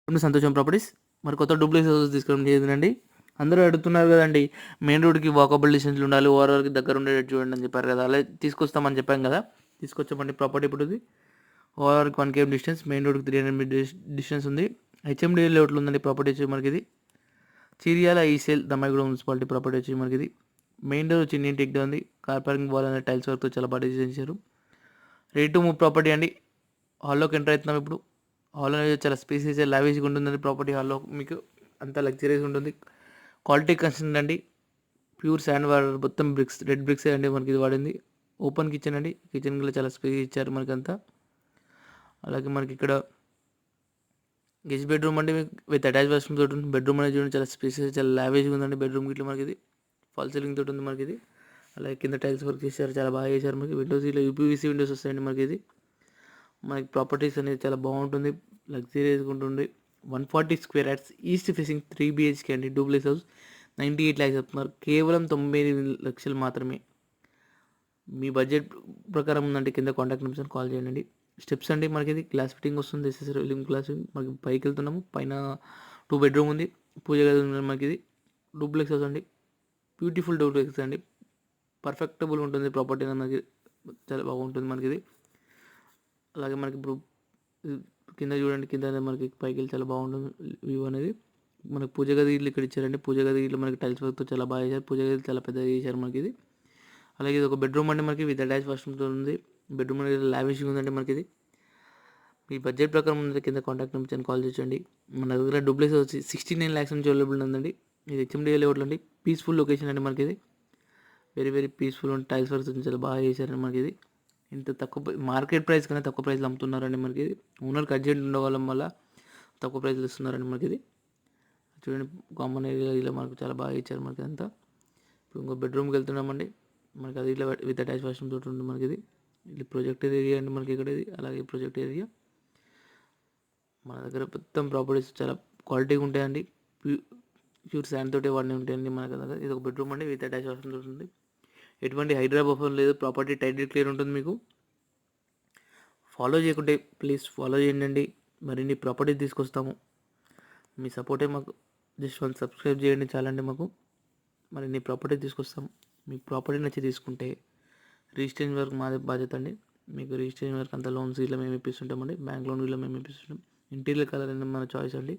సంతోషం ప్రాపర్టీస్ మరి కొత్త డూప్లెక్స్ హౌసెస్ తీసుకోవడం జరిగిందండి. అందరూ అడుగుతున్నారు కదండి, మెయిన్ రోడ్కి వాకబుల్ డిస్టెన్స్లో ఉండాలి, ఓఆర్ఆర్కి దగ్గర ఉండేటట్టు చూడండి అని చెప్పారు కదా, అలా తీసుకొస్తామని చెప్పాం కదా. తీసుకొచ్చామండి ప్రాపర్టీ. ఇప్పుడు ఇది ఓఆర్ఆర్కి 1 km డిస్టెన్స్, మెయిన్ రోడ్కి 300 మీటర్ డిస్టెన్స్ ఉంది. హెచ్ఎండి లేఅవుట్లో ఉందండి ప్రాపర్టీ వచ్చి మనకి ఇది. Cheeriyala ECIL Dammaiguda municipality property వచ్చి మనకి ఇది. మెయిన్ డోర్ వచ్చి ఇండియన్ టెక్గా ఉంది. కార్ పార్కింగ్ వాల్ అనేది టైల్స్ వర్క్తో చాలా బాగా డిజైన్ చేశారు. రెడీ టు మూవ్ ప్రాపర్టీ అండి. హాల్లోకి ఎంటర్ అవుతున్నాం ఇప్పుడు. హాల్ అనేది చాలా స్పేసెస్ లావిష్గా ఉంటుంది ప్రాపర్టీ. హాల్లో మీకు అంతా లగ్జరీస్ ఉంటుంది. క్వాలిటీ కన్స్ట్రక్షన్ అండి. ప్యూర్ శాండ్ వాటర్, మొత్తం బ్రిక్స్, రెడ్ బ్రిక్స్ అండి మనకి ఇది వాడింది. ఓపెన్ కిచెన్ అండి. కిచెన్ కూడా చాలా స్పేస్ ఇచ్చారు మనకి అంతా. అలాగే మనకి ఇక్కడ గెస్ట్ బెడ్రూమ్ అండి విత్ అటాచ్ వాష్రూమ్ తోటి ఉంది. బెడ్రూమ్ అనేది చూడండి చాలా స్పేసెస్, చాలా లావిష్గా ఉందండి బెడ్రూమ్ ఇట్లా మనకి ఇది. ఫాల్ సీలింగ్ తోటి ఉంది మనకి ఇది. అలాగే కింద టైల్స్ వర్క్ చేశారు, చాలా బాగా చేశారు మనకి. విండోస్ ఇట్లా యూపీవీసీ విండోస్ వస్తాయండి మనకి ఇది. మనకి ప్రాపర్టీస్ అనేది చాలా బాగుంటుంది, లగ్జరీస్గా ఉంటుంది. 140 square yards, east facing 3 BHK అండి. డూప్లెక్స్ హౌస్ 98 lakhs చెప్తున్నారు. కేవలం 98 లక్షలు మాత్రమే. మీ బడ్జెట్ ప్రకారం ఉందంటే కింద కాంటాక్ట్ నెంబర్స్ కాల్ చేయండి. స్టెప్స్ అండి మనకి ఇది గ్లాస్ ఫిట్టింగ్ వస్తుంది. లివింగ్ గ్లాస్ మనకి పైకి వెళ్తున్నాము. పైన 2 bedroom ఉంది, పూజ గది ఉంది మనకి ఇది. డూప్లెక్స్ హౌస్ అండి, బ్యూటిఫుల్ డూప్లెక్స్ అండి. పర్ఫెక్టబుల్ ఉంటుంది ప్రాపర్టీ మనకి, చాలా బాగుంటుంది మనకి ఇది. అలాగే మనకి ఇప్పుడు కింద చూడండి, కింద మనకి పైకి వెళ్ళి చాలా బాగుంటుంది వ్యూ అనేది. మనకి పూజ గది ఇల్లు ఇక్కడ ఇచ్చారండి. పూజ గది ఇల్లు మనకి టైల్స్ వర్క్తో చాలా బాగా చేశారు. పూజ గది చాలా పెద్దగా చేశారు మనకి ఇది. అలాగే ఇది ఒక బెడ్రూమ్ అండి మనకి విత్ అటాచ్ వాష్రూమ్తో ఉంది. బెడ్రూమ్ అనేది లావిష్గా ఉందండి మనకి ఇది. మీ బడ్జెట్ ప్రకారం ఉంది కింద కాంటాక్ట్ నెంబర్ కాల్ చేయండి. మన దగ్గర డూప్లెక్స్ వచ్చి 69 lakhs నుంచి అవైలబుల్ ఉందండి. ఇది హెచ్ఎండి లేఅవుట్లో అండి. పీస్ఫుల్ లొకేషన్ అండి మనకి ఇది. Very very peaceful and tiles works చాలా బాగా చేశారండి మనకి ఇది. ఇంత తక్కువ మార్కెట్ ప్రైస్ కన్నా తక్కువ ప్రైస్లో అమ్ముతున్నారండి మనకి ఇది. ఓనర్కి అర్జెంట్ ఉండడం వల్ల తక్కువ ప్రైస్లో ఇస్తున్నారండి మనకి ఇది. చూడండి, కామన్ ఏరియా ఇలా మనకు చాలా బాగా ఇచ్చారు మనకి అంతా. ఇప్పుడు ఇంకో బెడ్రూమ్కి వెళ్తున్నామండి. మనకి అది ఇలా విత్ అటాచ్ వాష్రూమ్ తోటి ఉంది మనకి ఇది. ఇది ప్రొజెక్టర్ ఏరియా అండి మనకి ఇక్కడ ఇది. అలాగే ప్రొజెక్టర్ ఏరియా మన దగ్గర మొత్తం ప్రాపర్టీస్ చాలా క్వాలిటీగా ఉంటాయండి. ప్యూర్ శాండ్ తోటి వాడిని ఉంటాయండి మన దగ్గర. ఇది ఒక బెడ్రూమ్ అండి విత్ అటాచ్ వాష్రూమ్ తోటి ఉంది. ఎటువంటి హైదరాబాద్ లేదు, ప్రాపర్టీ టైటిల్ క్లియర్ ఉంటుంది మీకు. ఫాలో చేయకుంటే ప్లీజ్ ఫాలో చేయండి. మరిన్ని ప్రాపర్టీ తీసుకొస్తాము. మీ సపోర్టే మాకు. జస్ట్ 1 subscribe చేయండి చాలండి మాకు. మరిన్ని ప్రాపర్టీ తీసుకొస్తాము. మీకు ప్రాపర్టీ నచ్చి తీసుకుంటే రిజిస్ట్రేషన్ వరకు మాదే బాధ్యత అండి. మీకు రిజిస్ట్రేషన్ వరకు అంతా లోన్స్ ఇలా మేము ఇప్పిస్తుంటామండి. బ్యాంక్ లోన్ ఇలా మేము ఇప్పిస్తుంటాం. ఇంటీరియర్ కలర్ అనేది మన చాయిస్ అండి.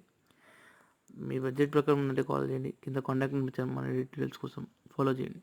మీ బడ్జెట్ ప్రకారం ఉంటే కాల్ చేయండి. కింద కాంటాక్ట్ నెంబర్ మన డీటెయిల్స్ కోసం ఫాలో చేయండి.